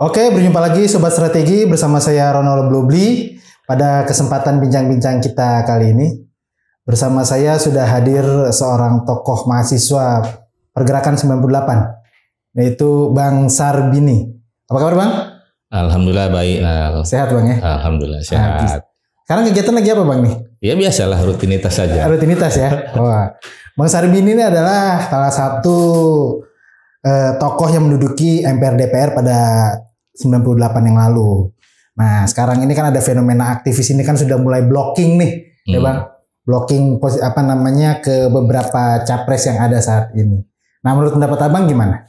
Oke, berjumpa lagi Sobat Strategi bersama saya Ronald Blobli. Pada kesempatan bincang-bincang kita kali ini, bersama saya sudah hadir seorang tokoh mahasiswa Pergerakan 98, yaitu Bang Sarbini. Apa kabar Bang? Alhamdulillah baik. Sehat Bang ya? Alhamdulillah sehat. Sekarang kegiatan lagi apa Bang nih? Ya biasalah, rutinitas saja. Rutinitas ya? Wah. Bang Sarbini ini adalah salah satu tokoh yang menduduki MPR DPR pada 98 yang lalu. Nah, sekarang ini kan ada fenomena aktivis ini kan sudah mulai blocking nih, ya Bang. Blocking ke beberapa capres yang ada saat ini. Nah, menurut pendapat Abang gimana?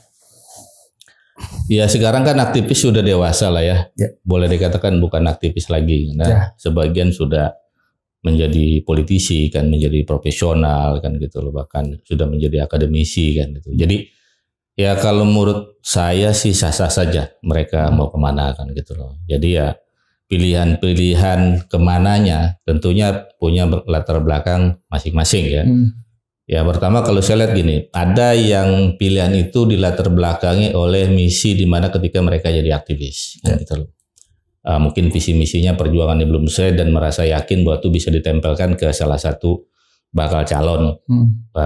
Ya sekarang kan aktivis sudah dewasa lah ya. Boleh dikatakan bukan aktivis lagi. Nah, sebagian sudah menjadi politisi kan, menjadi profesional kan gitu loh, bahkan sudah menjadi akademisi kan gitu. Jadi ya kalau menurut saya sih sah-sah saja mereka mau kemana kan gitu loh. Jadi ya pilihan-pilihan kemananya tentunya punya latar belakang masing-masing ya. Ya pertama kalau saya lihat gini, ada yang pilihan itu dilatar belakangi oleh misi di mana ketika mereka jadi aktivis kan gitu loh. Mungkin visi misinya perjuangannya belum selesai dan merasa yakin bahwa itu bisa ditempelkan ke salah satu bakal calon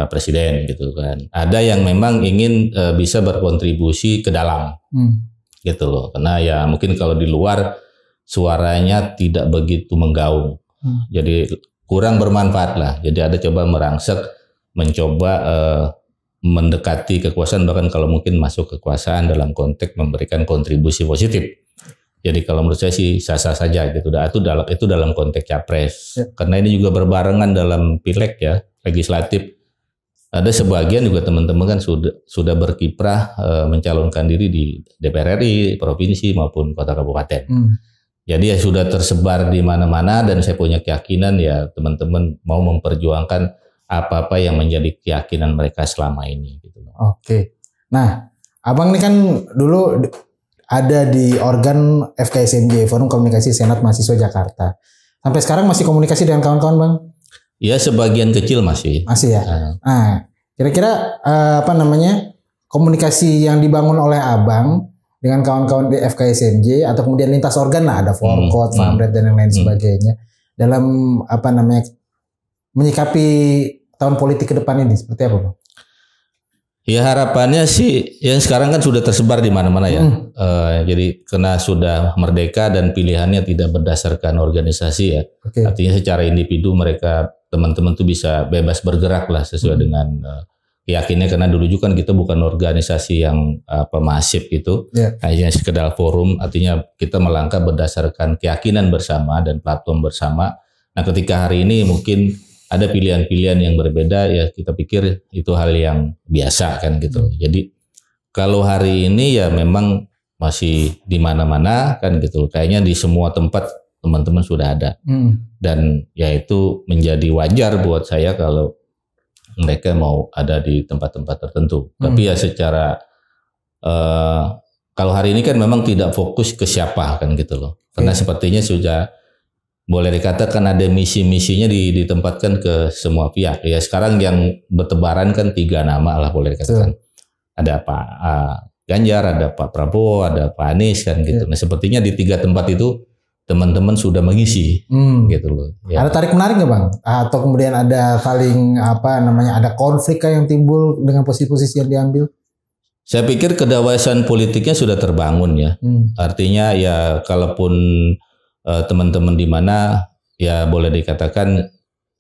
presiden gitu kan. Ada yang memang ingin bisa berkontribusi ke dalam gitu loh. Karena ya mungkin kalau di luar suaranya tidak begitu menggaung. Jadi kurang bermanfaat lah. Jadi ada coba merangsek, mencoba mendekati kekuasaan, bahkan kalau mungkin masuk kekuasaan dalam konteks memberikan kontribusi positif. Jadi kalau menurut saya sih sah-sah saja gitu. Itu dalam konteks capres. Karena ini juga berbarengan dalam pileg ya, legislatif. Ada sebagian juga teman-teman kan sudah berkiprah mencalonkan diri di DPR RI, provinsi maupun kota kabupaten. Jadi ya sudah tersebar di mana-mana dan saya punya keyakinan ya teman-teman mau memperjuangkan apa-apa yang menjadi keyakinan mereka selama ini gitu. Oke. Nah, Abang ini kan dulu ada di organ FKSMJ, Forum Komunikasi Senat Mahasiswa Jakarta. Sampai sekarang masih komunikasi dengan kawan-kawan, Bang? Ya, sebagian kecil masih. Masih ya? Nah, kira-kira komunikasi yang dibangun oleh Abang dengan kawan-kawan di FKSMJ atau kemudian lintas organ lah, ada Forkot, Famred dan yang lain sebagainya, dalam menyikapi tahun politik ke depan ini seperti apa, Bang? Ya harapannya sih yang sekarang kan sudah tersebar di mana-mana ya. Jadi karena sudah merdeka dan pilihannya tidak berdasarkan organisasi ya. Artinya secara individu mereka teman-teman tuh bisa bebas bergerak lah sesuai dengan keyakinannya, karena dulu juga kan kita bukan organisasi yang masif gitu. Hanya sekedar forum, artinya kita melangkah berdasarkan keyakinan bersama dan platform bersama. Nah, ketika hari ini mungkin ada pilihan-pilihan yang berbeda ya, kita pikir itu hal yang biasa kan gitu. Jadi kalau hari ini ya memang masih di mana-mana kan gitu. Kayaknya di semua tempat teman-teman sudah ada. Dan ya itu menjadi wajar buat saya kalau mereka mau ada di tempat-tempat tertentu. Tapi ya secara kalau hari ini kan memang tidak fokus ke siapa kan gitu loh. Karena sepertinya sudah boleh dikatakan ada misi-misinya ditempatkan ke semua pihak. Ya sekarang yang bertebaran kan 3 nama lah boleh dikatakan. Ada Pak Ganjar, ada Pak Prabowo, ada Pak Anies kan gitu. Nah sepertinya di 3 tempat itu teman-teman sudah mengisi gitu loh. Ya. Ada tarik menarik nggak Bang? Atau kemudian ada saling ada konflik yang timbul dengan posisi-posisi yang diambil? Saya pikir kedewasaan politiknya sudah terbangun ya. Artinya ya kalaupun teman-teman di mana ya boleh dikatakan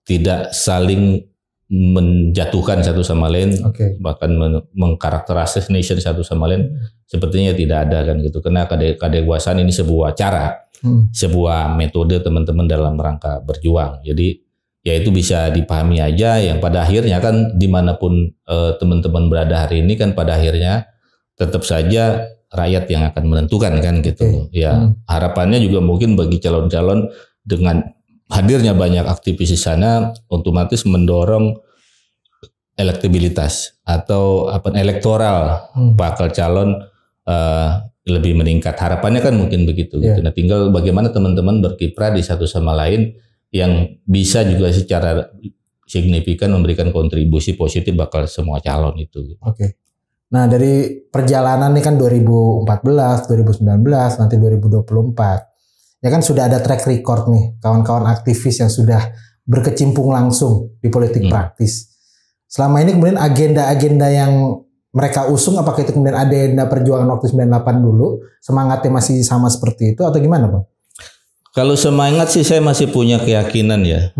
tidak saling menjatuhkan satu sama lain, bahkan mengkarakterisasi nation satu sama lain, sepertinya tidak ada kan gitu. Karena kedewasaan ini sebuah cara, sebuah metode teman-teman dalam rangka berjuang. Jadi ya itu bisa dipahami aja, yang pada akhirnya kan dimanapun teman-teman berada hari ini kan pada akhirnya tetap saja rakyat yang akan menentukan kan gitu. Ya harapannya juga mungkin bagi calon-calon dengan hadirnya banyak aktivis di sana otomatis mendorong elektabilitas atau elektoral bakal calon lebih meningkat. Harapannya kan mungkin begitu. Gitu. Nah tinggal bagaimana teman-teman berkiprah di satu sama lain yang bisa juga secara signifikan memberikan kontribusi positif bakal semua calon itu. Nah dari perjalanan nih kan 2014, 2019, nanti 2024. Ya kan sudah ada track record nih kawan-kawan aktivis yang sudah berkecimpung langsung di politik praktis. Selama ini kemudian agenda-agenda yang mereka usung apakah itu kemudian agenda perjuangan waktu 98 dulu, semangatnya masih sama seperti itu atau gimana Bang? Kalau semangat sih saya masih punya keyakinan ya.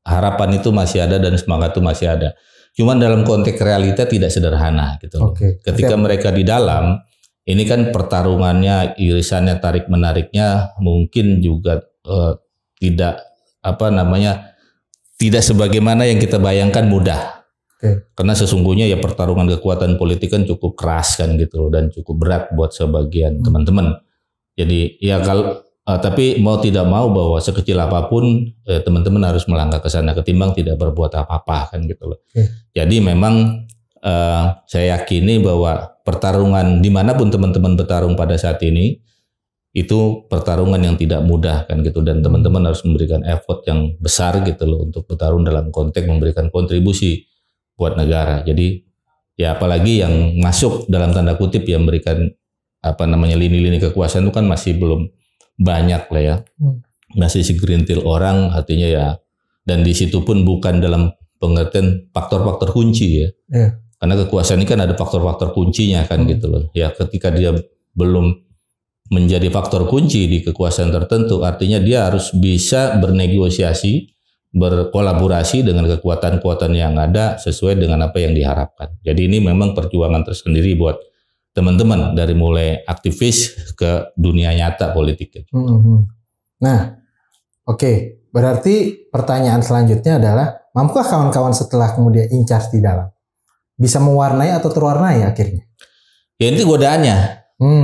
Harapan itu masih ada dan semangat itu masih ada. Cuman dalam konteks realita tidak sederhana gitu. Ketika mereka di dalam, ini kan pertarungannya, irisannya, tarik menariknya mungkin juga tidak tidak sebagaimana yang kita bayangkan mudah. Karena sesungguhnya ya pertarungan kekuatan politik kan cukup keras kan gitu dan cukup berat buat sebagian teman-teman. Jadi ya tapi mau tidak mau bahwa sekecil apapun teman-teman harus melangkah ke sana ketimbang tidak berbuat apa-apa kan gitu loh. Jadi memang saya yakini bahwa pertarungan dimanapun teman-teman bertarung pada saat ini itu pertarungan yang tidak mudah kan gitu dan teman-teman harus memberikan effort yang besar gitu loh untuk bertarung dalam konteks memberikan kontribusi buat negara. Jadi ya apalagi yang masuk dalam tanda kutip yang memberikan lini-lini kekuasaan itu kan masih belum banyak lah ya, masih segerintil orang artinya ya, dan di situ pun bukan dalam pengertian faktor-faktor kunci ya, karena kekuasaan ini kan ada faktor-faktor kuncinya kan gitu loh, ya ketika dia belum menjadi faktor kunci di kekuasaan tertentu, artinya dia harus bisa bernegosiasi, berkolaborasi dengan kekuatan-kekuatan yang ada sesuai dengan apa yang diharapkan. Jadi ini memang perjuangan tersendiri buat teman-teman dari mulai aktivis ke dunia nyata politik. Nah, oke. Berarti pertanyaan selanjutnya adalah, mampukah kawan-kawan setelah kemudian incas di dalam bisa mewarnai atau terwarnai akhirnya? Ya ini godaannya.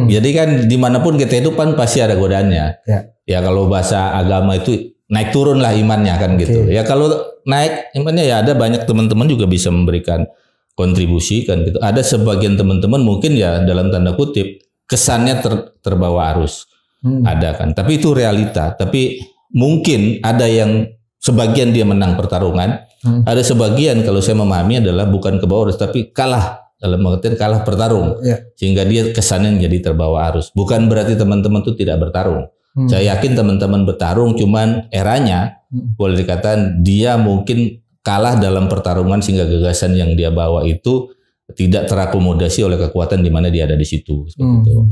Jadi kan dimanapun kita hidup kan pasti ada godaannya. Ya kalau bahasa agama itu naik turun lah imannya kan gitu. Ya kalau naik imannya ya ada banyak teman-teman juga bisa memberikan kontribusi kan gitu. Ada sebagian teman-teman mungkin ya dalam tanda kutip kesannya terbawa arus. Ada kan. Tapi itu realita. Tapi mungkin ada yang sebagian dia menang pertarungan. Ada sebagian kalau saya memahami adalah bukan ke bawah arus tapi kalah. Dalam pengertian kalah bertarung. Sehingga dia kesannya jadi terbawa arus. Bukan berarti teman-teman itu tidak bertarung. Saya yakin teman-teman bertarung cuman eranya boleh dikatakan dia mungkin kalah dalam pertarungan sehingga gagasan yang dia bawa itu tidak terakomodasi oleh kekuatan di mana dia ada di situ. Itu.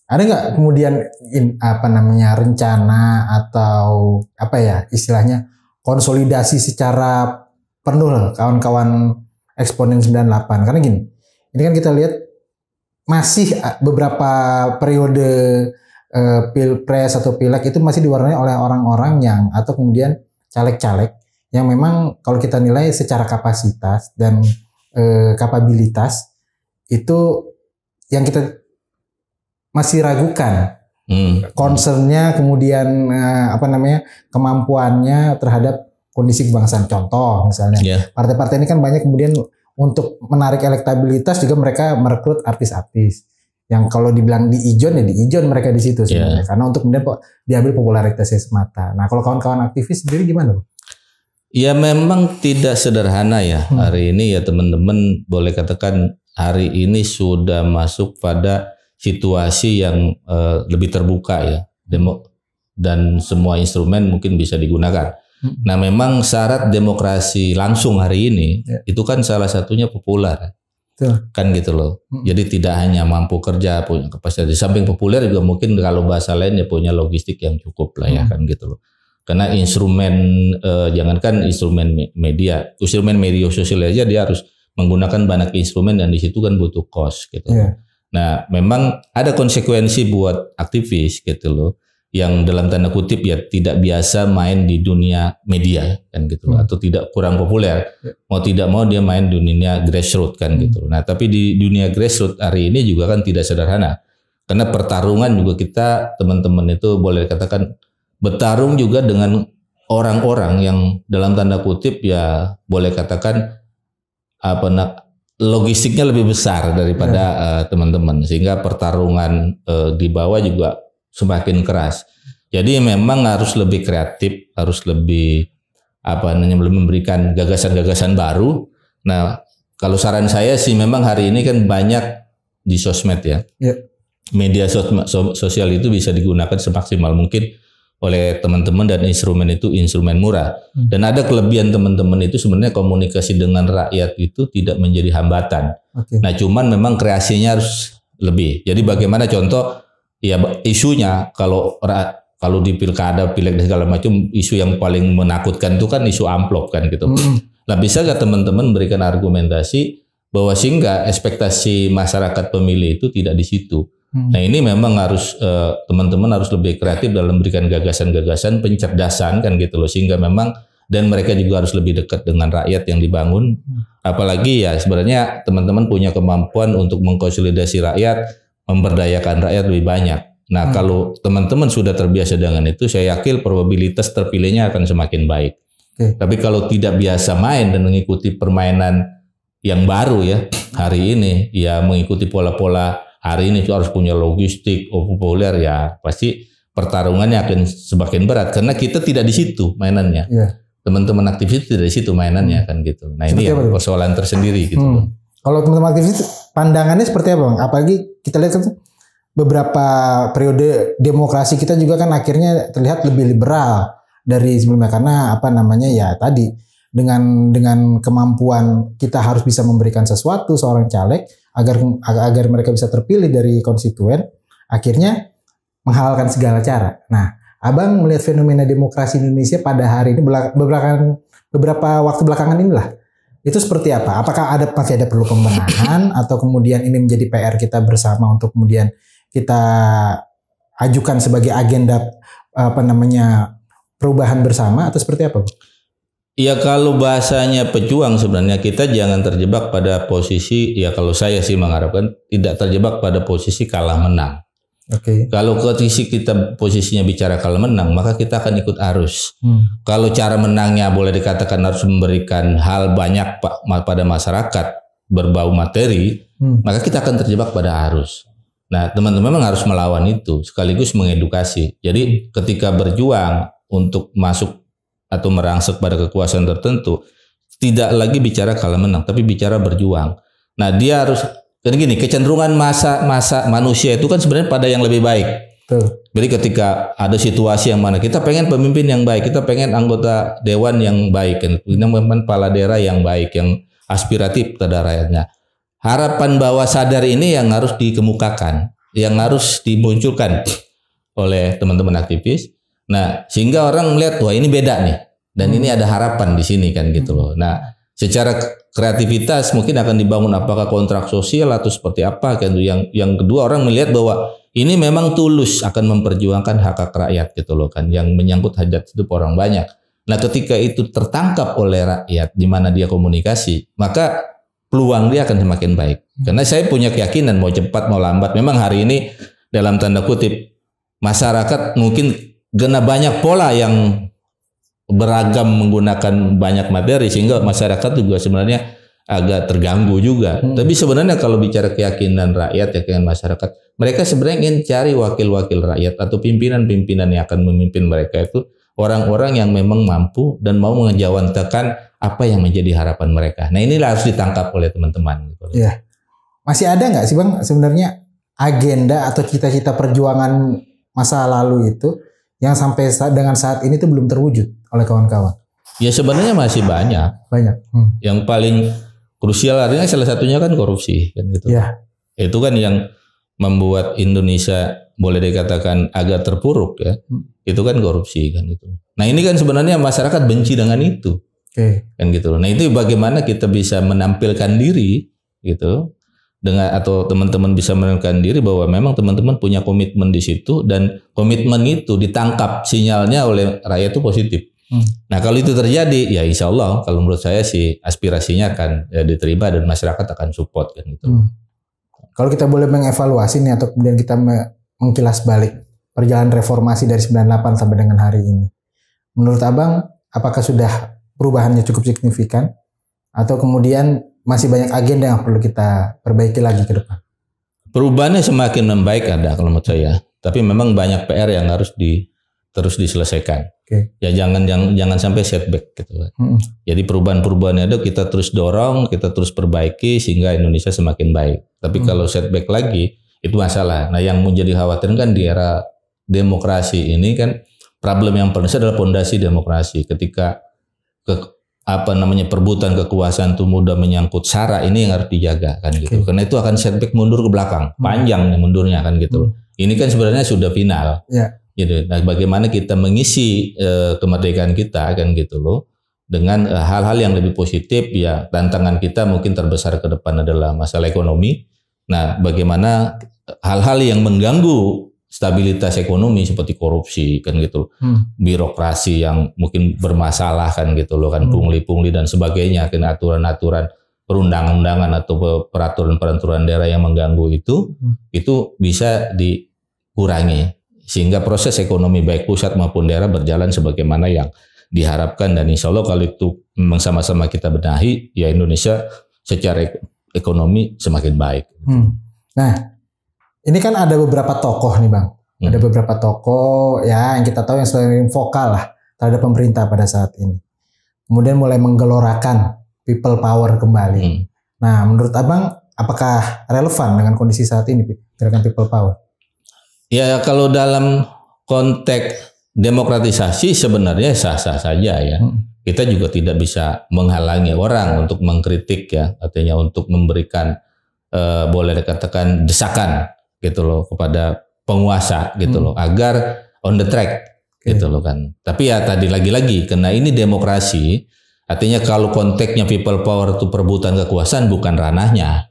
Ada nggak kemudian rencana atau istilahnya konsolidasi secara penuh kawan-kawan eksponen 98? Karena gini, ini kan kita lihat masih beberapa periode pilpres atau pileg itu masih diwarnai oleh orang-orang yang atau kemudian caleg-caleg yang memang kalau kita nilai secara kapasitas dan kapabilitas itu yang kita masih ragukan concernnya kemudian kemampuannya terhadap kondisi kebangsaan. Contoh misalnya partai-partai ini kan banyak kemudian untuk menarik elektabilitas juga mereka merekrut artis-artis yang kalau dibilang di ijon mereka di situ sebenarnya karena untuk kemudian diambil popularitasnya semata. Nah kalau kawan-kawan aktivis sendiri gimana? Ya memang tidak sederhana ya hari ini ya teman-teman boleh katakan hari ini sudah masuk pada situasi yang lebih terbuka ya dan semua instrumen mungkin bisa digunakan. Nah memang syarat demokrasi langsung hari ini itu kan salah satunya populer kan gitu loh. Jadi tidak hanya mampu kerja punya kapasitas, di samping populer juga mungkin kalau bahasa lain ya punya logistik yang cukup lah ya kan gitu loh. Karena instrumen jangankan instrumen media sosial aja dia harus menggunakan banyak instrumen dan di situ kan butuh cost gitu. Nah, memang ada konsekuensi buat aktivis gitu loh yang dalam tanda kutip ya tidak biasa main di dunia media kan gitu loh, atau tidak kurang populer. Mau tidak mau dia main di dunia grassroots kan gitu. Nah, tapi di dunia grassroots hari ini juga kan tidak sederhana. Karena pertarungan juga kita teman-teman itu boleh katakan bertarung juga dengan orang-orang yang dalam tanda kutip ya boleh katakan logistiknya lebih besar daripada teman-teman sehingga pertarungan di bawah juga semakin keras. Jadi memang harus lebih kreatif, harus lebih memberikan gagasan-gagasan baru. Nah, kalau saran saya sih memang hari ini kan banyak di sosmed ya. Media sosial itu bisa digunakan semaksimal mungkin oleh teman-teman dan instrumen itu instrumen murah. Dan ada kelebihan teman-teman itu sebenarnya komunikasi dengan rakyat itu tidak menjadi hambatan. Nah cuman memang kreasinya harus lebih. Jadi bagaimana contoh ya isunya kalau di pilkada, pileg dan segala macam isu yang paling menakutkan itu kan isu amplop kan gitu. Nah bisa gak teman-teman berikan argumentasi bahwa sehingga ekspektasi masyarakat pemilih itu tidak di situ. Nah ini memang harus teman-teman harus lebih kreatif dalam memberikan gagasan-gagasan pencerdasan kan gitu loh, sehingga memang dan mereka juga harus lebih dekat dengan rakyat yang dibangun. Apalagi ya sebenarnya teman-teman punya kemampuan untuk mengkonsolidasi rakyat, memberdayakan rakyat lebih banyak. Nah kalau teman-teman sudah terbiasa dengan itu, saya yakin probabilitas terpilihnya akan semakin baik. Tapi kalau tidak biasa main dan mengikuti permainan yang baru ya hari ini, ya mengikuti pola-pola hari ini harus punya logistik populer, ya pasti pertarungannya akan semakin berat karena kita tidak di situ mainannya. Teman-teman aktivis tidak di situ mainannya kan gitu. Nah seperti ini ya persoalan tersendiri gitu. Kalau teman-teman aktivis pandangannya seperti apa Bang? Apalagi kita lihat kan beberapa periode demokrasi kita juga kan akhirnya terlihat lebih liberal dari sebelumnya karena apa namanya ya tadi dengan kemampuan kita harus bisa memberikan sesuatu seorang caleg agar mereka bisa terpilih dari konstituen, akhirnya menghalalkan segala cara. Nah, Abang melihat fenomena demokrasi Indonesia pada hari ini beberapa waktu belakangan inilah itu seperti apa? Apakah masih ada perlu pembenahan atau kemudian ini menjadi PR kita bersama untuk kemudian kita ajukan sebagai agenda apa namanya perubahan bersama atau seperti apa? Ya kalau bahasanya pejuang sebenarnya kita jangan terjebak pada posisi, ya kalau saya sih mengharapkan tidak terjebak pada posisi kalah menang. Kalau posisinya bicara kalah menang, maka kita akan ikut arus. Kalau cara menangnya boleh dikatakan harus memberikan hal banyak pada masyarakat berbau materi, maka kita akan terjebak pada arus. Nah teman-teman memang harus melawan itu sekaligus mengedukasi. Jadi ketika berjuang untuk masuk atau merangsek pada kekuasaan tertentu, tidak lagi bicara kalah menang, tapi bicara berjuang. Nah dia harus, kan gini, kecenderungan masa manusia itu kan sebenarnya pada yang lebih baik. Jadi ketika ada situasi yang mana kita pengen pemimpin yang baik, kita pengen anggota dewan yang baik, kita pengen kepala daerah yang baik, yang aspiratif pada rakyatnya. Harapan bawah sadar ini yang harus dikemukakan, yang harus dimunculkan oleh teman-teman aktivis. Nah, sehingga orang melihat wah ini beda nih dan ini ada harapan di sini kan gitu loh. Nah, secara kreativitas mungkin akan dibangun apakah kontrak sosial atau seperti apa kan. Yang kedua orang melihat bahwa ini memang tulus akan memperjuangkan hak rakyat gitu loh kan, yang menyangkut hajat hidup orang banyak. Nah, ketika itu tertangkap oleh rakyat di mana dia komunikasi, maka peluang dia akan semakin baik. Karena saya punya keyakinan mau cepat mau lambat memang hari ini dalam tanda kutip masyarakat mungkin kena banyak pola yang beragam menggunakan banyak materi sehingga masyarakat juga sebenarnya agak terganggu juga. Tapi sebenarnya kalau bicara keyakinan rakyat, keyakinan masyarakat, mereka sebenarnya ingin cari wakil-wakil rakyat atau pimpinan-pimpinan yang akan memimpin mereka itu orang-orang yang memang mampu dan mau mengejawantakan apa yang menjadi harapan mereka. Nah inilah harus ditangkap oleh teman-teman. Iya. Masih ada nggak sih Bang sebenarnya agenda atau cita-cita perjuangan masa lalu itu yang sampai dengan saat ini tuh belum terwujud oleh kawan-kawan? Ya sebenarnya masih banyak. Yang paling krusial artinya salah satunya kan korupsi kan gitu. Ya. Itu kan yang membuat Indonesia boleh dikatakan agak terpuruk ya. Itu kan korupsi kan gitu. Nah ini kan sebenarnya masyarakat benci dengan itu. Kan gitu. Nah itu bagaimana kita bisa menampilkan diri gitu. Dengan atau teman-teman bisa menekankan diri bahwa memang teman-teman punya komitmen di situ dan komitmen itu ditangkap sinyalnya oleh rakyat itu positif. Nah kalau itu terjadi ya insya Allah kalau menurut saya sih aspirasinya akan ya, diterima dan masyarakat akan support kan gitu. Kalau kita boleh mengevaluasi nih atau kemudian kita mengkilas balik perjalanan reformasi dari 98 sampai dengan hari ini, menurut Abang apakah sudah perubahannya cukup signifikan atau kemudian masih banyak agenda yang perlu kita perbaiki lagi ke depan? Perubahannya semakin membaik ada kalau menurut saya. Tapi memang banyak PR yang harus terus diselesaikan. Ya jangan sampai setback gitu kan. Jadi perubahan-perubahan itu kita terus dorong, kita terus perbaiki sehingga Indonesia semakin baik. Tapi kalau setback lagi itu masalah. Nah, yang menjadi khawatir kan di era demokrasi ini kan problem yang paling besar adalah fondasi demokrasi. Ketika perebutan kekuasaan itu mudah menyangkut SARA, ini yang harus dijaga kan gitu. Karena itu akan setback mundur ke belakang, panjang mundurnya kan gitu. Ini kan sebenarnya sudah final. Gitu. Nah, bagaimana kita mengisi kemerdekaan kita kan gitu loh dengan hal-hal yang lebih positif ya. Tantangan kita mungkin terbesar ke depan adalah masalah ekonomi. Nah, bagaimana hal-hal yang mengganggu stabilitas ekonomi seperti korupsi kan gitu, birokrasi yang mungkin bermasalah kan gitu loh kan, pungli-pungli dan sebagainya, kan aturan-aturan perundang-undangan atau peraturan-peraturan daerah yang mengganggu itu bisa dikurangi sehingga proses ekonomi baik pusat maupun daerah berjalan sebagaimana yang diharapkan. Dan insya Allah kalau itu memang sama-sama kita benahi, ya Indonesia secara ekonomi semakin baik. Nah, ini kan ada beberapa tokoh nih Bang. Ada beberapa tokoh ya yang kita tahu yang sering vokal lah terhadap pemerintah pada saat ini. Kemudian mulai menggelorakan people power kembali. Nah, menurut Abang apakah relevan dengan kondisi saat ini gerakan people power? Ya, kalau dalam konteks demokratisasi sebenarnya sah-sah saja ya. Kita juga tidak bisa menghalangi orang untuk mengkritik ya, artinya untuk memberikan boleh dikatakan desakan gitu loh kepada penguasa gitu loh agar on the track gitu loh kan. Tapi ya tadi lagi-lagi karena ini demokrasi, artinya kalau konteksnya people power itu perebutan kekuasaan bukan ranahnya.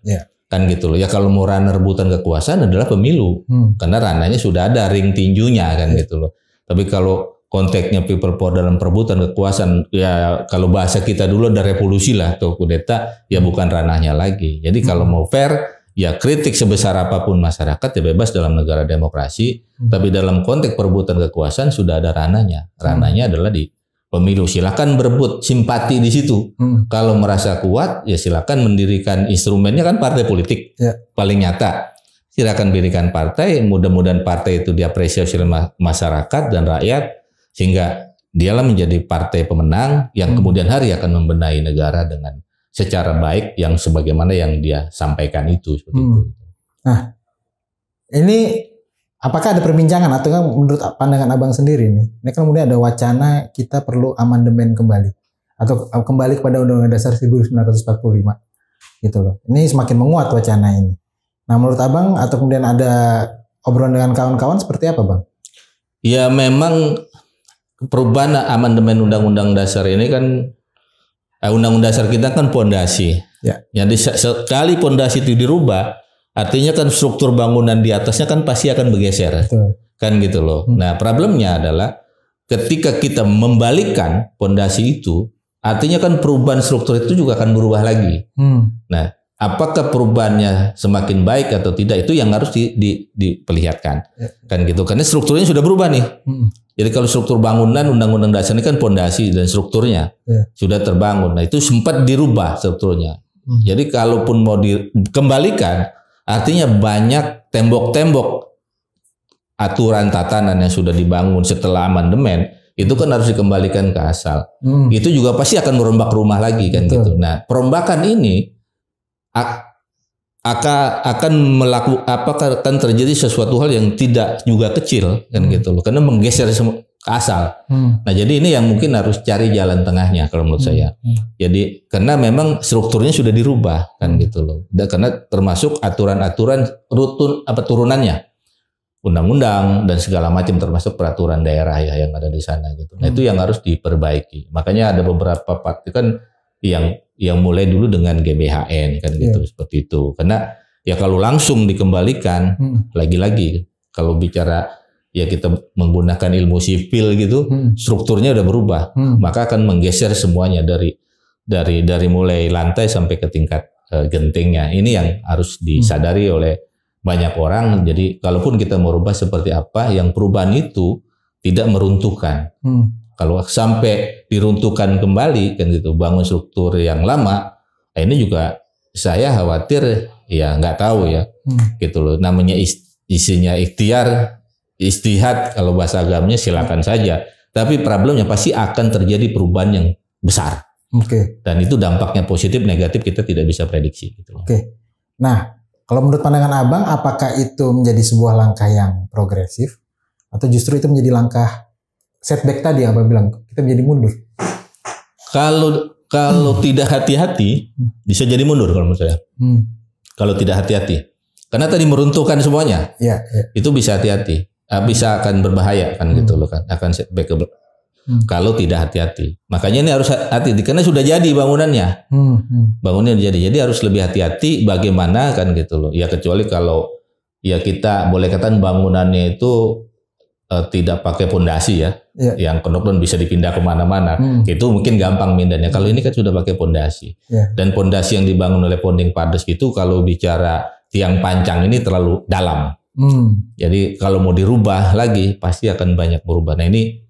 Kan gitu loh. Ya kalau mau ranah rebutan kekuasaan adalah pemilu. Karena ranahnya sudah ada ring tinjunya kan gitu loh. Tapi kalau konteksnya people power dalam perebutan kekuasaan, ya kalau bahasa kita dulu ada revolusi lah atau kudeta, ya bukan ranahnya lagi. Jadi kalau mau fair, ya kritik sebesar apapun masyarakat ya bebas dalam negara demokrasi. Tapi dalam konteks perebutan kekuasaan sudah ada ranahnya. Ranahnya adalah di pemilu. Silakan berebut simpati di situ. Kalau merasa kuat, ya silakan mendirikan instrumennya kan partai politik paling nyata. Silakan dirikan partai. Mudah-mudahan partai itu diapresiasi oleh masyarakat dan rakyat sehingga dialah menjadi partai pemenang yang kemudian hari akan membenahi negara dengan secara baik yang sebagaimana yang dia sampaikan itu seperti itu. Nah, ini apakah ada perbincangan atau kan menurut pandangan Abang sendiri nih? Ini kan kemudian ada wacana kita perlu amandemen kembali atau kembali kepada Undang-Undang Dasar 1945 gitu loh. Ini semakin menguat wacana ini. Nah, menurut Abang atau kemudian ada obrolan dengan kawan-kawan seperti apa, Bang? Ya memang perubahan amandemen Undang-Undang Dasar ini kan Undang-Undang Dasar kita kan pondasi. Jadi sekali pondasi itu dirubah, artinya kan struktur bangunan di atasnya kan pasti akan bergeser. Kan gitu loh. Nah, problemnya adalah ketika kita membalikkan pondasi itu, artinya kan perubahan struktur itu juga akan berubah lagi. Nah, apakah perubahannya semakin baik atau tidak itu yang harus diperlihatkan. Kan gitu. Karena strukturnya sudah berubah nih. Jadi kalau struktur bangunan Undang-Undang Dasar ini kan pondasi dan strukturnya sudah terbangun. Nah, itu sempat dirubah strukturnya. Jadi kalaupun mau dikembalikan, artinya banyak tembok-tembok aturan tatanan yang sudah dibangun setelah amandemen itu kan harus dikembalikan ke asal. Itu juga pasti akan merombak rumah lagi kan gitu. Nah, perombakan ini akan terjadi sesuatu hal yang tidak juga kecil kan gitu loh, karena menggeser ke asal. Nah, jadi ini yang mungkin harus cari jalan tengahnya kalau menurut saya. Jadi karena memang strukturnya sudah dirubah kan gitu loh. Dan karena termasuk aturan-aturan turunannya, undang-undang dan segala macam termasuk peraturan daerah ya yang ada di sana gitu. Nah, itu yang harus diperbaiki. Makanya ada beberapa partai kan yang mulai dulu dengan GBHN kan gitu seperti itu. Karena ya kalau langsung dikembalikan lagi-lagi kalau bicara ya kita menggunakan ilmu sipil gitu, strukturnya udah berubah, maka akan menggeser semuanya dari mulai lantai sampai ke tingkat gentingnya. Ini yang harus disadari oleh banyak orang. Jadi kalaupun kita merubah seperti apa, yang perubahan itu tidak meruntuhkan. Kalau sampai diruntuhkan kembali kan gitu, bangun struktur yang lama, ini juga saya khawatir ya nggak tahu ya gitu loh. Namanya isinya ikhtiar istihad kalau bahasa agamanya silakan saja. Tapi problemnya pasti akan terjadi perubahan yang besar. Dan itu dampaknya positif negatif kita tidak bisa prediksi. Gitu. Nah, kalau menurut pandangan Abang, apakah itu menjadi sebuah langkah yang progresif atau justru itu menjadi langkah setback tadi yang Abang bilang kita menjadi mundur? Kalau tidak hati-hati bisa jadi mundur kalau menurut saya. Kalau tidak hati-hati, karena tadi meruntuhkan semuanya. Itu bisa hati-hati. Bisa akan berbahaya kan gitu loh kan, akan setback kalau tidak hati-hati. Makanya ini harus hati-hati karena sudah jadi bangunannya. Bangunannya jadi harus lebih hati-hati bagaimana kan gitu loh. Ya kecuali kalau ya kita boleh katakan bangunannya itu tidak pakai pondasi ya. Yang konon bisa dipindah kemana-mana. Itu mungkin gampang mindahnya. Kalau ini kan sudah pakai pondasi. Dan pondasi yang dibangun oleh ponding padas itu kalau bicara tiang pancang ini terlalu dalam. Jadi kalau mau dirubah lagi pasti akan banyak berubah. Nah ini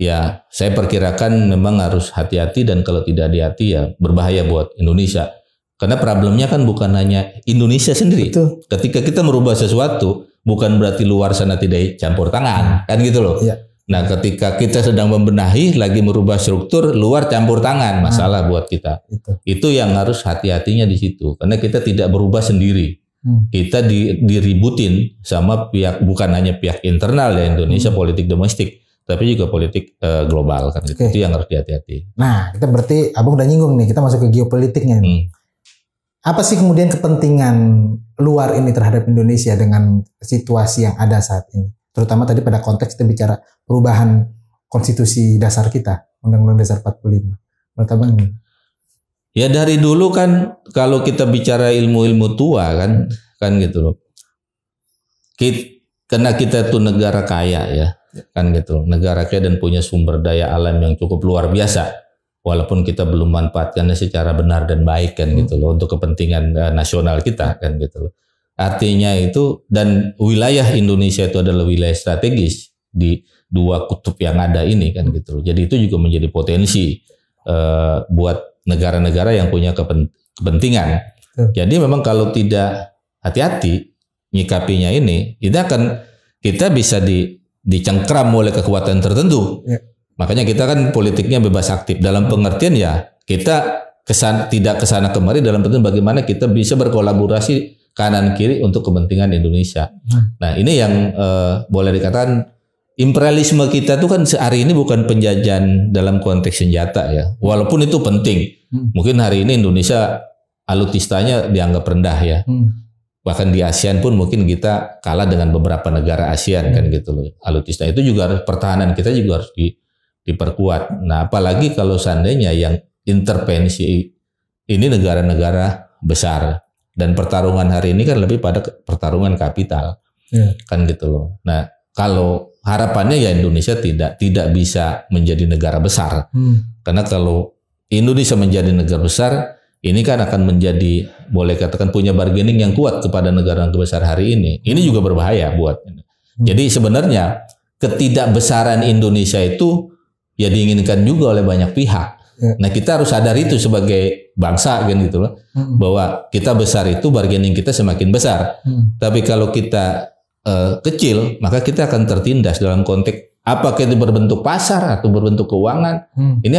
ya saya perkirakan memang harus hati-hati dan kalau tidak hati-hati ya berbahaya buat Indonesia. Karena problemnya kan bukan hanya Indonesia sendiri. Betul. Ketika kita merubah sesuatu bukan berarti luar sana tidak campur tangan kan gitu loh. Nah ketika kita sedang membenahi lagi merubah struktur luar campur tangan masalah buat kita. Itu yang harus hati-hatinya di situ karena kita tidak berubah sendiri. Kita diributin sama pihak bukan hanya pihak internal ya Indonesia politik domestik tapi juga politik global kan itu yang harus hati-hati. Nah kita berarti Abang udah nyinggung nih kita masuk ke geopolitiknya nih. Apa sih kemudian kepentingan luar ini terhadap Indonesia dengan situasi yang ada saat ini terutama tadi pada konteks kita bicara perubahan konstitusi dasar kita Undang-Undang Dasar 45 menurut Abang ini? Ya dari dulu kan kalau kita bicara ilmu-ilmu tua kan gitu loh. Karena kita tuh negara kaya ya kan gitu. Negara kaya dan punya sumber daya alam yang cukup luar biasa. Walaupun kita belum manfaatkannya secara benar dan baik kan gitu loh untuk kepentingan nasional kita kan gitu loh. Artinya itu dan wilayah Indonesia itu adalah wilayah strategis di dua kutub yang ada ini kan gitu loh. Jadi itu juga menjadi potensi buat negara-negara yang punya kepentingan. Jadi memang kalau tidak hati-hati nyikapinya ini, kita bisa dicengkram oleh kekuatan tertentu. Makanya kita kan politiknya bebas aktif dalam pengertian ya kita tidak kesana kemari dalam pengertian bagaimana kita bisa berkolaborasi kanan kiri untuk kepentingan Indonesia. Nah ini yang boleh dikatakan imperialisme kita tuh kan hari ini bukan penjajahan dalam konteks senjata ya. Walaupun itu penting. Mungkin hari ini Indonesia alutistanya dianggap rendah ya. Bahkan di ASEAN pun mungkin kita kalah dengan beberapa negara ASEAN kan gitu loh. Alutista itu juga harus pertahanan kita juga harus diperkuat. Nah, apalagi kalau seandainya yang intervensi ini negara-negara besar dan pertarungan hari ini kan lebih pada pertarungan kapital. Kan gitu loh. Nah, kalau harapannya ya Indonesia tidak bisa menjadi negara besar. Karena kalau Indonesia menjadi negara besar, ini kan akan menjadi boleh katakan punya bargaining yang kuat kepada negara besar hari ini. Ini juga berbahaya buat. Jadi sebenarnya ketidakbesaran Indonesia itu ya diinginkan juga oleh banyak pihak. Nah kita harus sadar itu sebagai bangsa kan gitu loh, bahwa kita besar itu bargaining kita semakin besar. Tapi kalau kita kecil, maka kita akan tertindas dalam konteks apakah itu berbentuk pasar atau berbentuk keuangan. Ini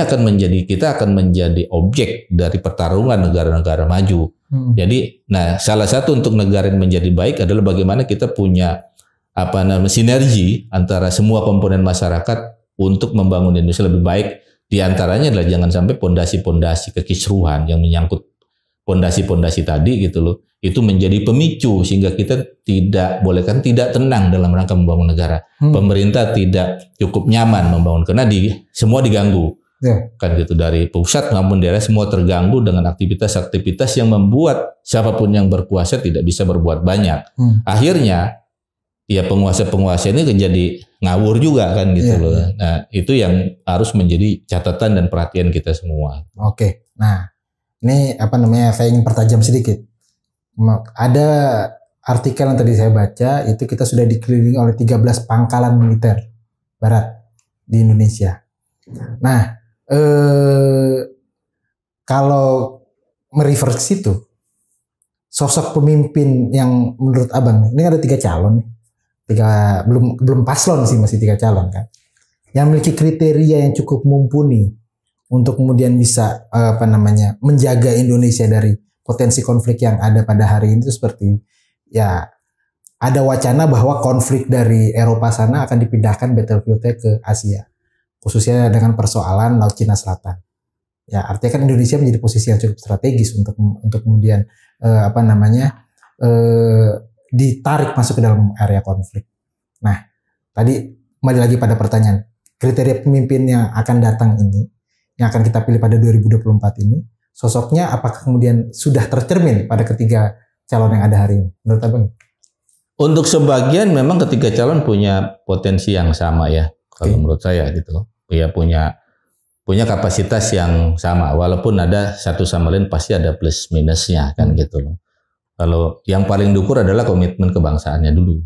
kita akan menjadi objek dari pertarungan negara-negara maju. Jadi, nah salah satu untuk negara yang menjadi baik adalah bagaimana kita punya sinergi antara semua komponen masyarakat untuk membangun Indonesia lebih baik. Di antaranya adalah jangan sampai pondasi-pondasi kekisruhan yang menyangkut pondasi-pondasi tadi gitu loh, itu menjadi pemicu sehingga kita tidak tenang dalam rangka membangun negara. Pemerintah tidak cukup nyaman membangun karena semua diganggu. Kan gitu dari pusat maupun daerah semua terganggu dengan aktivitas-aktivitas yang membuat siapapun yang berkuasa tidak bisa berbuat banyak. Akhirnya ya penguasa-penguasa ini jadi ngawur juga kan gitu loh. Nah, itu yang harus menjadi catatan dan perhatian kita semua. Oke. Nah, ini saya ingin pertajam sedikit. Ada artikel yang tadi saya baca itu kita sudah dikelilingi oleh 13 pangkalan militer barat di Indonesia. Nah, kalau merefer ke situ, sosok pemimpin yang menurut Abang ini ada 3 calon. belum paslon sih, masih 3 calon kan, yang memiliki kriteria yang cukup mumpuni untuk kemudian bisa menjaga Indonesia dari potensi konflik yang ada pada hari ini. Itu seperti ya ada wacana bahwa konflik dari Eropa sana akan dipindahkan battlefieldnya ke Asia, khususnya dengan persoalan Laut Cina Selatan. Ya artinya kan Indonesia menjadi posisi yang cukup strategis untuk kemudian ditarik masuk ke dalam area konflik. Nah tadi kembali lagi pada pertanyaan, kriteria pemimpin yang akan datang ini, yang akan kita pilih pada 2024 ini, sosoknya apakah kemudian sudah tercermin pada ketiga calon yang ada hari ini? Menurut Abang? Untuk sebagian memang ketiga calon punya potensi yang sama ya, kalau menurut saya gitu. Ya punya kapasitas yang sama, walaupun ada satu sama lain pasti ada plus minusnya kan gitu loh. Kalau yang paling diukur adalah komitmen kebangsaannya dulu.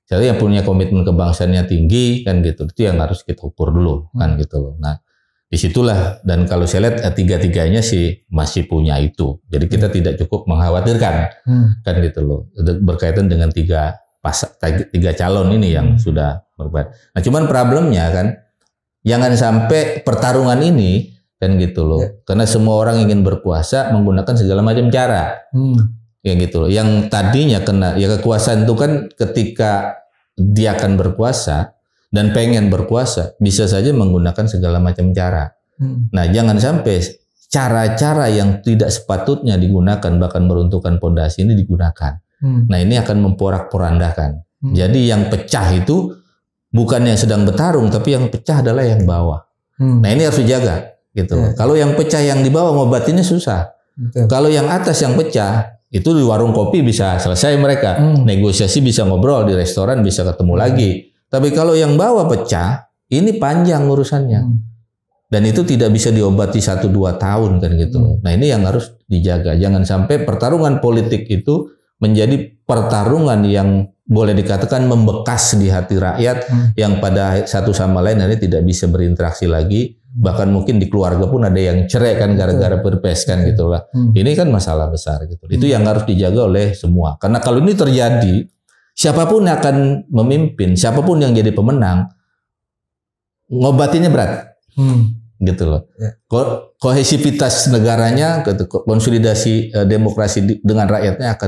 Jadi yang punya komitmen kebangsaannya tinggi kan gitu, itu yang harus kita ukur dulu kan gitu loh. Nah disitulah, dan kalau saya lihat tiga-tiganya sih masih punya itu. Jadi kita tidak cukup mengkhawatirkan kan gitu loh, berkaitan dengan tiga calon ini yang sudah berbeda. Nah cuman problemnya kan, jangan sampai pertarungan ini kan gitu loh, karena semua orang ingin berkuasa menggunakan segala macam cara. Ya gitu loh. Yang tadinya kena ya kekuasaan itu kan ketika dia akan berkuasa dan pengen berkuasa, bisa saja menggunakan segala macam cara. Nah, jangan sampai cara-cara yang tidak sepatutnya digunakan, bahkan meruntuhkan pondasi ini digunakan. Nah, ini akan memporak-porandakan. Jadi yang pecah itu bukan yang sedang bertarung, tapi yang pecah adalah yang bawah. Nah, ini harus dijaga gitu. Kalau yang pecah yang di bawah ngobatinnya susah. Kalau yang atas yang pecah, itu di warung kopi bisa selesai mereka. Negosiasi bisa ngobrol, di restoran bisa ketemu lagi. Tapi kalau yang bawah pecah, ini panjang urusannya. Dan itu tidak bisa diobati 1-2 tahun kan gitu. Nah ini yang harus dijaga. Jangan sampai pertarungan politik itu menjadi pertarungan yang boleh dikatakan membekas di hati rakyat, yang pada satu sama lain ini tidak bisa berinteraksi lagi. Bahkan mungkin di keluarga pun ada yang cerai kan gara-gara perpes kan gitulah. Ini kan masalah besar gitu. Itu yang harus dijaga oleh semua. Karena kalau ini terjadi, siapapun yang akan memimpin, siapapun yang jadi pemenang, ngobatinnya berat, gitu loh. Kohesivitas negaranya, konsolidasi demokrasi dengan rakyatnya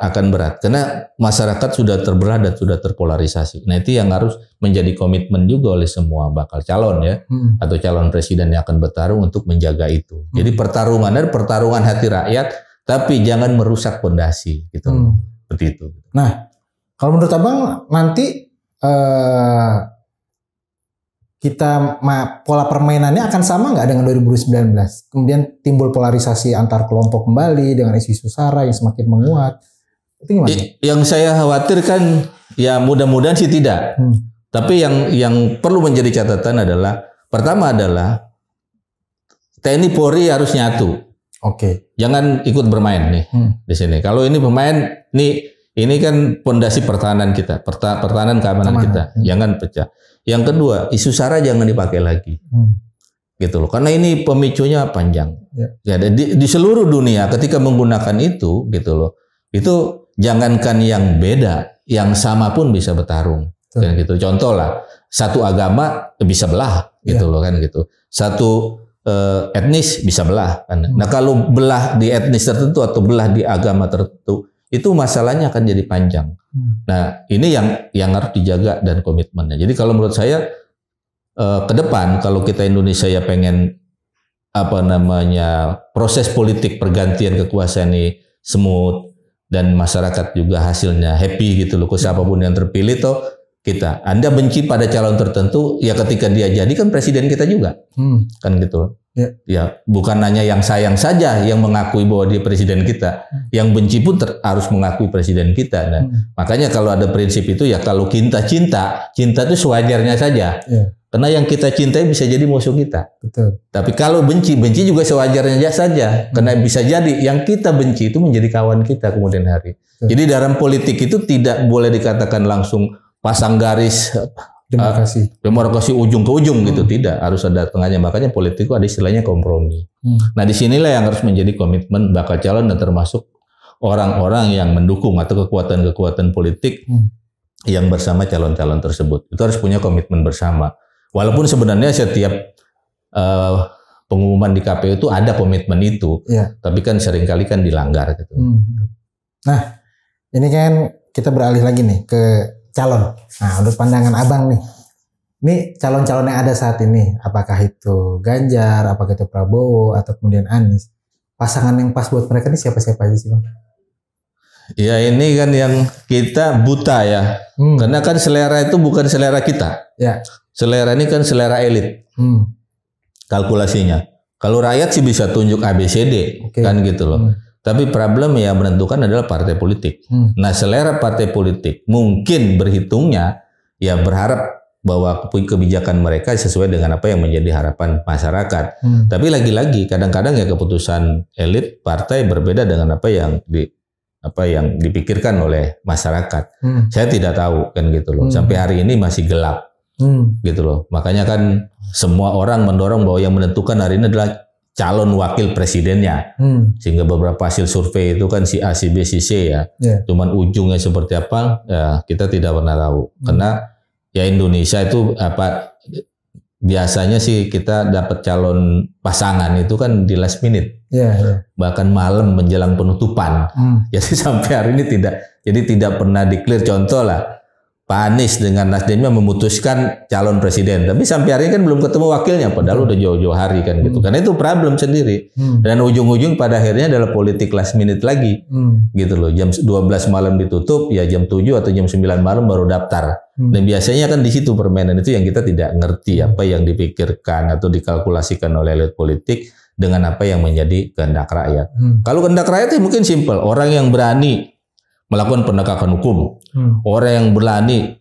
akan berat, karena masyarakat sudah terbelah dan sudah terpolarisasi. Nah itu yang harus menjadi komitmen juga oleh semua bakal calon ya, atau calon presiden yang akan bertarung untuk menjaga itu. Jadi pertarungan adalah pertarungan hati rakyat, tapi jangan merusak pondasi, gitu. Seperti itu. Nah, kalau menurut Abang nanti pola permainannya akan sama nggak dengan 2019? Kemudian timbul polarisasi antar kelompok kembali dengan isu-isu SARA yang semakin menguat. Itu gimana? Yang saya khawatirkan ya mudah-mudahan sih tidak. Tapi yang perlu menjadi catatan adalah, pertama adalah TNI Polri harus nyatu. Jangan ikut bermain nih di sini. Kalau ini bermain ini kan pondasi pertahanan kita, pertahanan keamanan kita, jangan pecah. Yang kedua, isu SARA jangan dipakai lagi, gitu loh. Karena ini pemicunya panjang. Ya, di seluruh dunia ketika menggunakan itu, gitu loh. Itu jangankan yang beda, yang sama pun bisa bertarung. Kan gitu. Contoh lah, satu agama bisa belah, gitu loh kan gitu. Satu etnis bisa belah. Kan. Nah kalau belah di etnis tertentu atau belah di agama tertentu, itu masalahnya akan jadi panjang. Nah, ini yang harus dijaga dan komitmennya. Jadi kalau menurut saya ke depan kalau kita Indonesia ya pengen proses politik pergantian kekuasaan ini smooth dan masyarakat juga hasilnya happy gitu loh, siapapun yang terpilih toh kita. Anda benci pada calon tertentu ya ketika dia jadi kan presiden kita juga. Kan gitu. Ya, bukan hanya yang sayang saja yang mengakui bahwa dia presiden kita, yang benci pun harus mengakui presiden kita. Nah, makanya kalau ada prinsip itu ya kalau cinta itu sewajarnya saja. Karena yang kita cintai bisa jadi musuh kita. Tapi kalau benci juga sewajarnya saja. Karena bisa jadi yang kita benci itu menjadi kawan kita kemudian hari. Jadi dalam politik itu tidak boleh dikatakan langsung pasang garis demokrasi ujung ke ujung gitu, tidak, harus ada tengahnya. Makanya politik itu ada istilahnya kompromi. Nah disinilah yang harus menjadi komitmen bakal calon dan termasuk orang-orang yang mendukung atau kekuatan-kekuatan politik yang bersama calon-calon tersebut. Itu harus punya komitmen bersama. Walaupun sebenarnya setiap pengumuman di KPU itu ada komitmen itu, tapi kan seringkali kan dilanggar gitu. Nah, ini kan kita beralih lagi nih ke calon. Nah, menurut pandangan Abang nih, ini calon-calon yang ada saat ini, apakah itu Ganjar, apakah itu Prabowo, atau kemudian Anies, pasangan yang pas buat mereka ini siapa-siapa aja sih, Bang? Ya ini kan yang kita buta ya, karena kan selera itu bukan selera kita. Selera ini kan selera elit, kalkulasinya. Kalau rakyat sih bisa tunjuk ABCD, kan gitu loh. Tapi problem yang menentukan adalah partai politik. Nah selera partai politik mungkin berhitungnya ya berharap bahwa kebijakan mereka sesuai dengan apa yang menjadi harapan masyarakat. Tapi lagi-lagi kadang-kadang ya keputusan elit partai berbeda dengan apa yang dipikirkan oleh masyarakat. Saya tidak tahu kan gitu loh. Sampai hari ini masih gelap gitu loh. Makanya kan semua orang mendorong bahwa yang menentukan hari ini adalah calon wakil presidennya. Sehingga beberapa hasil survei itu kan si A, si B, si C ya. Cuman ujungnya seperti apa ya kita tidak pernah tahu. Karena ya Indonesia itu biasanya sih kita dapat calon pasangan itu kan di last minute. Bahkan malam menjelang penutupan. Jadi sampai hari ini tidak pernah declare. Contoh lah Pak Anies dengan Nasdemnya memutuskan calon presiden, tapi sampai hari ini kan belum ketemu wakilnya, padahal udah jauh-jauh hari kan gitu. Karena itu problem sendiri. Dan ujung-ujung pada akhirnya adalah politik last minute lagi. Gitu loh. Jam 12 malam ditutup, ya jam 7 atau jam 9 malam baru daftar. Dan biasanya kan di situ permainan itu yang kita tidak ngerti apa yang dipikirkan atau dikalkulasikan oleh elit politik dengan apa yang menjadi kehendak rakyat. Kalau kehendak rakyat itu mungkin simpel, orang yang berani melakukan penegakan hukum, orang yang berani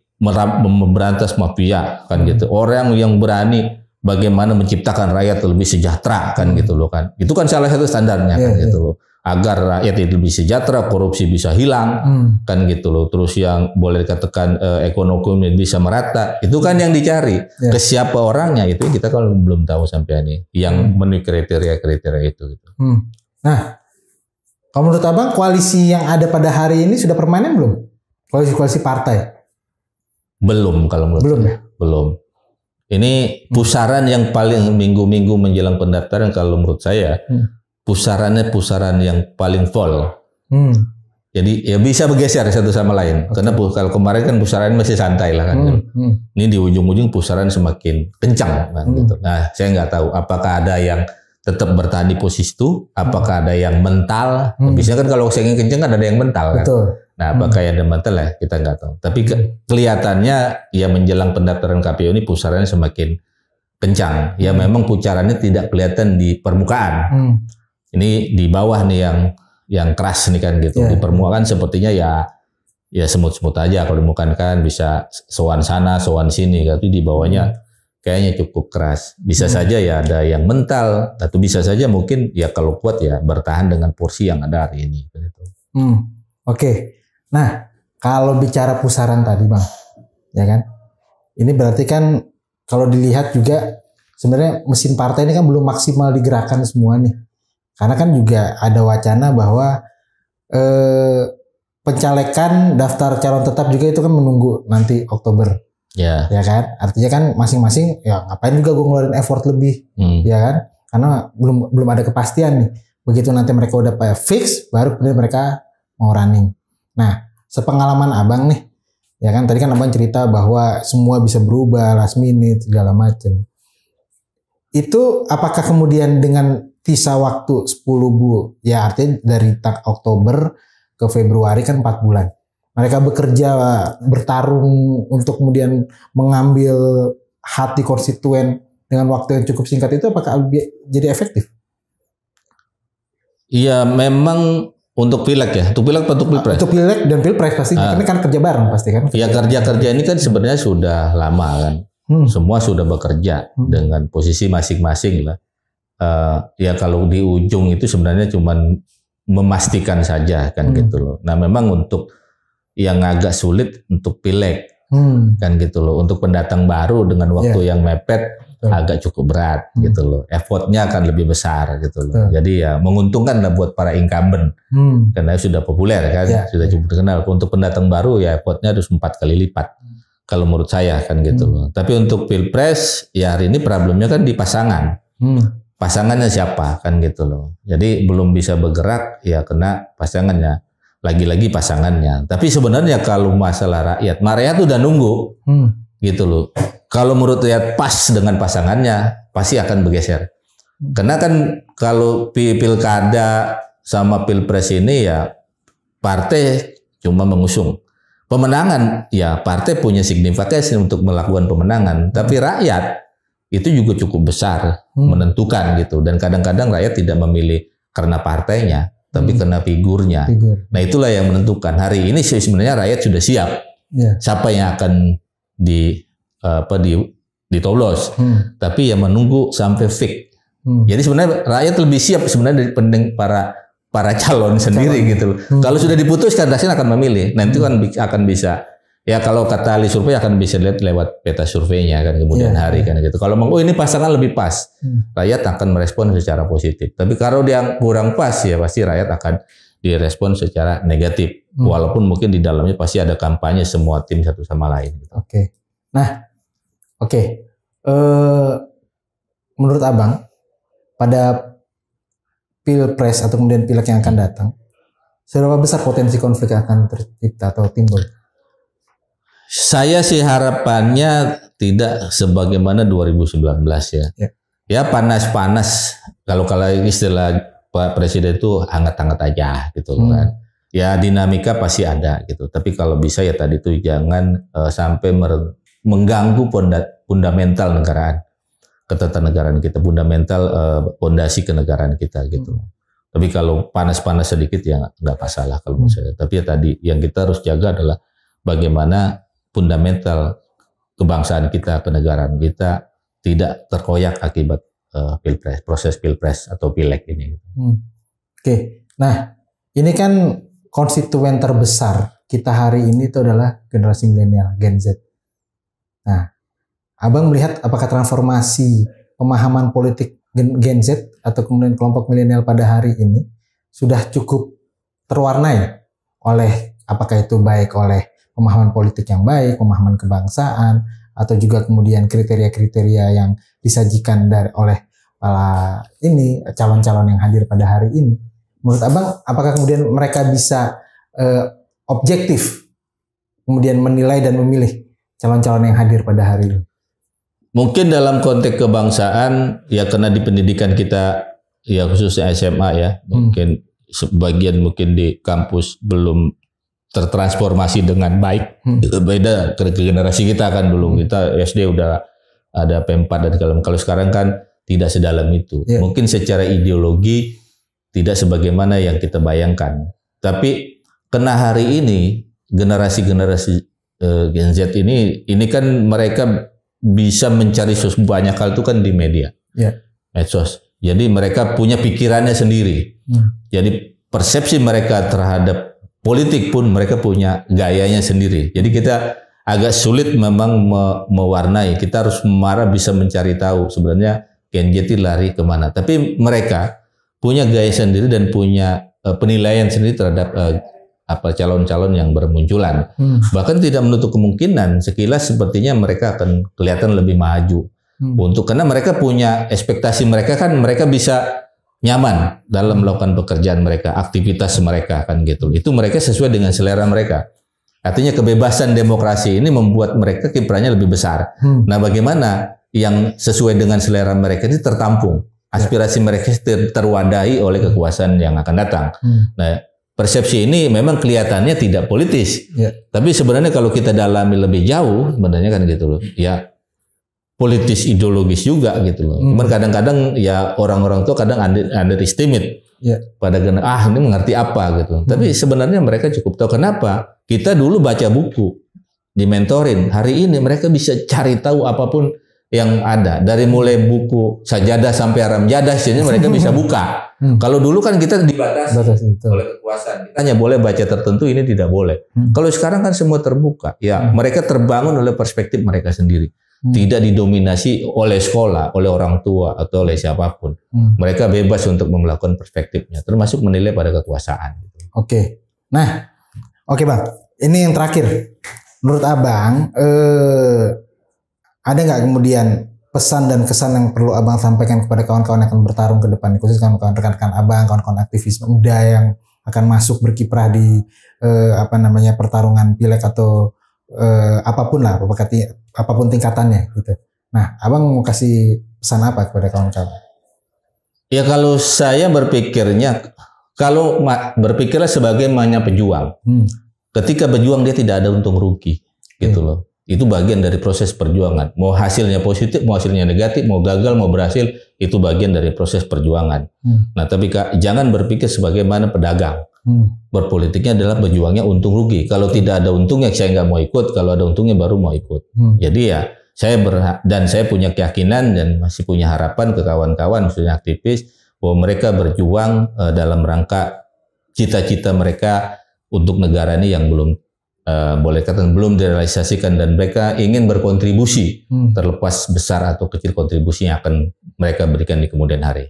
memberantas mafia kan gitu, orang yang berani bagaimana menciptakan rakyat lebih sejahtera kan gitu loh kan, itu kan salah satu standarnya kan gitu loh, agar rakyat itu lebih sejahtera, korupsi bisa hilang kan gitu loh, terus yang boleh dikatakan ekonomi bisa merata, itu kan yang dicari. Ke siapa orangnya itu kita kalau belum tahu sampai ini, yang memenuhi kriteria itu gitu. Nah, kalau menurut Abang, koalisi yang ada pada hari ini sudah permanen belum? Koalisi partai? Belum kalau menurut saya. Belum. Ini pusaran yang paling minggu-minggu menjelang pendaftaran kalau menurut saya, pusarannya pusaran yang paling full. Jadi ya bisa bergeser satu sama lain. Karena kalau kemarin kan pusaran masih santai lah kan. Ini di ujung-ujung pusaran semakin kencang kan gitu. Nah saya nggak tahu apakah ada yang tetap bertahan di posisi itu, apakah ada yang mental? Biasanya kan kalau saking kenceng kan ada yang mental kan. Nah, apakah ada mental ya kita nggak tahu. Tapi kelihatannya ya menjelang pendaftaran KPU ini pusarannya semakin kencang. Ya memang pucarannya tidak kelihatan di permukaan. Ini di bawah nih yang keras nih kan gitu. Di permukaan sepertinya ya semut-semut aja, kalau di permukaan kan bisa sowan sana, sowan sini, tapi di bawahnya kayaknya cukup keras. Bisa saja ya ada yang mental, atau bisa saja mungkin ya kalau kuat ya bertahan dengan porsi yang ada hari ini. Oke. Nah, kalau bicara pusaran tadi Bang, ya kan? Ini berarti kan kalau dilihat juga sebenarnya mesin partai ini kan belum maksimal digerakkan semua nih. Karena kan juga ada wacana bahwa pencalekan daftar calon tetap juga itu kan menunggu nanti Oktober. Ya kan, artinya kan masing-masing ya ngapain juga gue ngeluarin effort lebih, ya kan, karena belum ada kepastian nih. Begitu nanti mereka udah fix, baru kemudian mereka mau running. Nah, sepengalaman Abang nih, ya kan tadi kan Abang cerita bahwa semua bisa berubah last minute segala macam. Itu apakah kemudian dengan sisa waktu 10 bulan, ya artinya dari Oktober ke Februari kan 4 bulan. Mereka bekerja, bertarung untuk kemudian mengambil hati konstituen dengan waktu yang cukup singkat itu, apakah jadi efektif? Iya, memang untuk pileg ya, untuk pileg atau untuk pilpres? Untuk pileg dan pilpres pastinya, ini kan kerja bareng pasti kan? Ya kerja ini kan sebenarnya sudah lama kan, semua sudah bekerja dengan posisi masing-masing lah. Ya kalau di ujung itu sebenarnya cuma memastikan saja kan gitu loh. Nah memang untuk yang agak sulit untuk pileg kan gitu loh, untuk pendatang baru dengan waktu yang mepet agak cukup berat gitu loh. Effortnya akan lebih besar gitu loh. Jadi ya menguntungkan lah buat para incumbent karena sudah populer kan, sudah cukup terkenal. Untuk pendatang baru ya effortnya harus 4 kali lipat kalau menurut saya kan gitu loh. Tapi untuk pilpres ya hari ini problemnya kan di pasangan. Pasangannya siapa kan gitu loh. Jadi belum bisa bergerak ya kena pasangannya. Lagi-lagi pasangannya. Tapi sebenarnya kalau masalah rakyat udah nunggu gitu loh. Kalau menurut rakyat pas dengan pasangannya pasti akan bergeser. Karena kan kalau pilkada sama pilpres ini ya partai cuma mengusung. Pemenangan ya partai punya signifikasi untuk melakukan pemenangan. Tapi rakyat itu juga cukup besar menentukan gitu. Dan kadang-kadang rakyat tidak memilih karena partainya. Tapi karena figurnya. Nah itulah yang menentukan. Hari ini sebenarnya rakyat sudah siap. Siapa yang akan ditoblos. Tapi yang menunggu sampai fix. Jadi sebenarnya rakyat lebih siap sebenarnya dibanding para calon sendiri gitu. Kalau sudah diputuskan rakyat akan memilih. Nanti kan akan bisa. Ya kalau kata ahli survei akan bisa lihat lewat peta surveinya kan kemudian hari kan gitu. Kalau ini pasangan lebih pas, rakyat akan merespon secara positif. Tapi kalau dia kurang pas ya pasti rakyat akan direspon secara negatif. Walaupun mungkin di dalamnya pasti ada kampanye semua tim satu sama lain. Gitu. Menurut Abang pada pilpres atau kemudian pileg yang akan datang, seberapa besar potensi konflik yang akan tercipta atau timbul? Saya sih harapannya tidak sebagaimana 2019 ya. Ya panas-panas. Kalau istilah Pak Presiden itu hangat-hangat aja gitu kan. Ya dinamika pasti ada gitu. Tapi kalau bisa ya tadi itu jangan sampai mengganggu fundamental negaraan, ketatanegaraan kita, fundamental fondasi kenegaraan kita gitu. Tapi kalau panas-panas sedikit ya nggak masalah kalau menurut saya. Tapi ya tadi yang kita harus jaga adalah bagaimana fundamental kebangsaan kita, kenegaraan kita tidak terkoyak akibat pilpres, proses pilpres atau pileg ini. Nah ini kan konstituen terbesar kita hari ini itu adalah generasi milenial, Gen Z. Nah, Abang melihat apakah transformasi pemahaman politik Gen Z atau kemudian kelompok milenial pada hari ini sudah cukup terwarnai oleh apakah itu baik oleh pemahaman politik yang baik, pemahaman kebangsaan, atau juga kemudian kriteria-kriteria yang disajikan oleh para calon-calon yang hadir pada hari ini. Menurut Abang, apakah kemudian mereka bisa objektif kemudian menilai dan memilih calon-calon yang hadir pada hari ini? Mungkin dalam konteks kebangsaan ya karena di pendidikan kita ya khususnya SMA ya, mungkin sebagian mungkin di kampus belum tertransformasi dengan baik. Beda ke generasi kita kan belum, kita SD udah ada P4 dan kalau sekarang kan tidak sedalam itu. Mungkin secara ideologi tidak sebagaimana yang kita bayangkan. Tapi kena hari ini generasi-generasi Gen Z ini kan mereka bisa mencari banyak hal itu kan di media, medsos. Jadi mereka punya pikirannya sendiri. Jadi persepsi mereka terhadap politik pun mereka punya gayanya sendiri. Jadi kita agak sulit memang mewarnai. Kita harus bisa mencari tahu sebenarnya Gen Z lari kemana. Tapi mereka punya gaya sendiri dan punya penilaian sendiri terhadap calon-calon yang bermunculan. Bahkan tidak menutup kemungkinan sekilas sepertinya mereka akan kelihatan lebih maju. Karena mereka punya ekspektasi mereka kan mereka bisa nyaman dalam melakukan pekerjaan mereka, aktivitas mereka kan gitu. Itu mereka sesuai dengan selera mereka. Artinya kebebasan demokrasi ini membuat mereka kiprahnya lebih besar. Nah, bagaimana yang sesuai dengan selera mereka ini tertampung, aspirasi mereka terwadahi oleh kekuasaan yang akan datang. Nah, persepsi ini memang kelihatannya tidak politis, tapi sebenarnya kalau kita dalami lebih jauh, sebenarnya kan gitu loh. Ya politis ideologis juga gitu loh. Cuman kadang-kadang ya orang-orang tuh kadang underestimate pada ini mengerti apa gitu. Tapi sebenarnya mereka cukup tahu. Kenapa? Kita dulu baca buku, dimentorin. Hari ini mereka bisa cari tahu apapun yang ada. Dari mulai buku sajadah sampai haram jadah, mereka bisa buka. Kalau dulu kan kita dibatasi oleh kekuasaan. Kita hanya boleh baca tertentu, ini tidak boleh. Kalau sekarang kan semua terbuka. Ya mereka terbangun oleh perspektif mereka sendiri. tidak didominasi oleh sekolah, oleh orang tua atau oleh siapapun. Mereka bebas untuk melakukan perspektifnya, termasuk menilai pada kekuasaan. Oke. Nah, oke Bang. Ini yang terakhir. Menurut Abang, ada nggak kemudian pesan dan kesan yang perlu Abang sampaikan kepada kawan-kawan yang akan bertarung ke depan, khusus kawan-kawan rekan-rekan Abang, kawan-kawan aktivis muda yang akan masuk berkiprah di pertarungan pileg atau apapun lah, apapun tingkatannya gitu. Nah, Abang mau kasih pesan apa kepada kawan-kawan? Ya kalau saya berpikirnya, berpikirlah sebagai pejuang. Ketika berjuang dia tidak ada untung rugi, gitu loh. Itu bagian dari proses perjuangan. Mau hasilnya positif, mau hasilnya negatif, mau gagal, mau berhasil, itu bagian dari proses perjuangan. Nah, tapi jangan berpikir sebagaimana pedagang. Berpolitiknya adalah berjuangnya untung rugi. Kalau tidak ada untungnya saya nggak mau ikut, kalau ada untungnya baru mau ikut. Jadi ya saya punya keyakinan dan masih punya harapan ke kawan-kawan khususnya aktivis bahwa mereka berjuang dalam rangka cita-cita mereka untuk negara ini yang belum belum direalisasikan, dan mereka ingin berkontribusi terlepas besar atau kecil kontribusi yang akan mereka berikan di kemudian hari.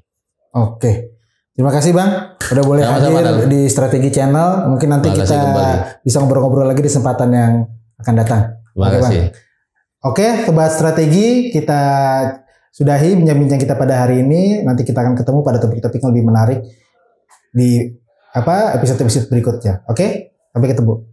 Oke. Terima kasih Bang, udah boleh hadir di Strategi Channel. Mungkin nanti kita bisa ngobrol-ngobrol lagi di kesempatan yang akan datang. Terima kasih. Oke, Sobat Strategi, kita sudahi bincang-bincang kita pada hari ini. Nanti kita akan ketemu pada topik-topik yang lebih menarik di episode-episode berikutnya. Oke, sampai ketemu.